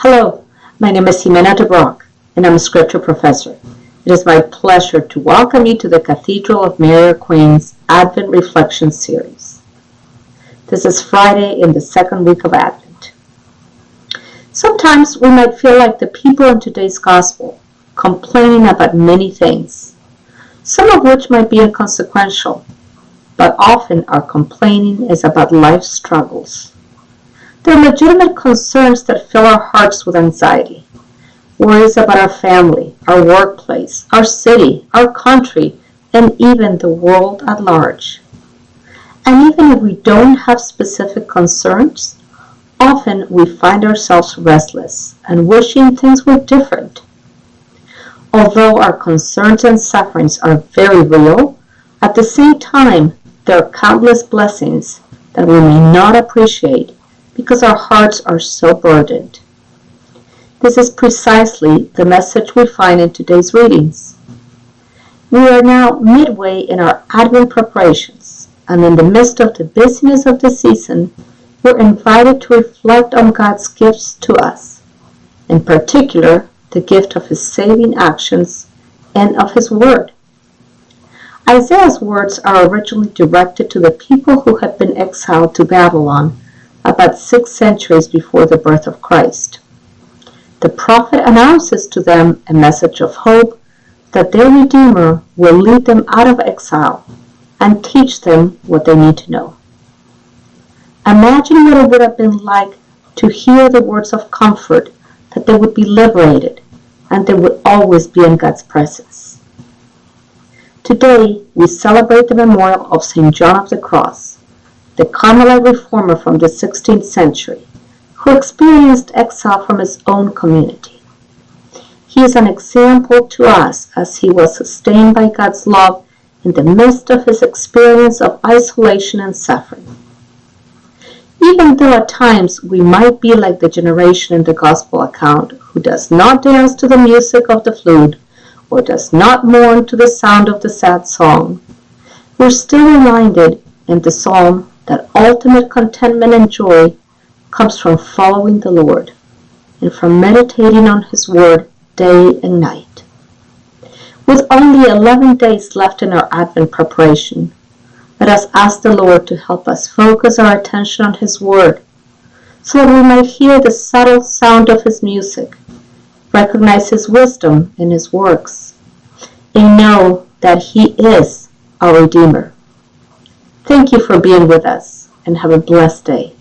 Hello, my name is Ximena DeBroeck, and I'm a scripture professor. It is my pleasure to welcome you to the Cathedral of Mary Queen's Advent Reflection Series. This is Friday in the second week of Advent. Sometimes we might feel like the people in today's gospel, complaining about many things, some of which might be inconsequential, but often our complaining is about life's struggles. There are legitimate concerns that fill our hearts with anxiety. Worries about our family, our workplace, our city, our country, and even the world at large. And even if we don't have specific concerns, often we find ourselves restless and wishing things were different. Although our concerns and sufferings are very real, at the same time, there are countless blessings that we may not appreciate because our hearts are so burdened. This is precisely the message we find in today's readings. We are now midway in our Advent preparations, and in the midst of the busyness of the season, we're invited to reflect on God's gifts to us, in particular, the gift of His saving actions and of His Word. Isaiah's words are originally directed to the people who had been exiled to Babylon about 6 centuries before the birth of Christ. The prophet announces to them a message of hope that their Redeemer will lead them out of exile and teach them what they need to know. Imagine what it would have been like to hear the words of comfort that they would be liberated and they would always be in God's presence. Today, we celebrate the memorial of St. John of the Cross, the Carmelite reformer from the 16th century, who experienced exile from his own community. He is an example to us as he was sustained by God's love in the midst of his experience of isolation and suffering. Even though at times we might be like the generation in the Gospel account who does not dance to the music of the flute or does not mourn to the sound of the sad song, we're still reminded in the psalm that ultimate contentment and joy comes from following the Lord and from meditating on His Word day and night. With only 11 days left in our Advent preparation, let us ask the Lord to help us focus our attention on His Word so that we might hear the subtle sound of His music, recognize His wisdom in His works, and know that He is our Redeemer. Thank you for being with us, and have a blessed day.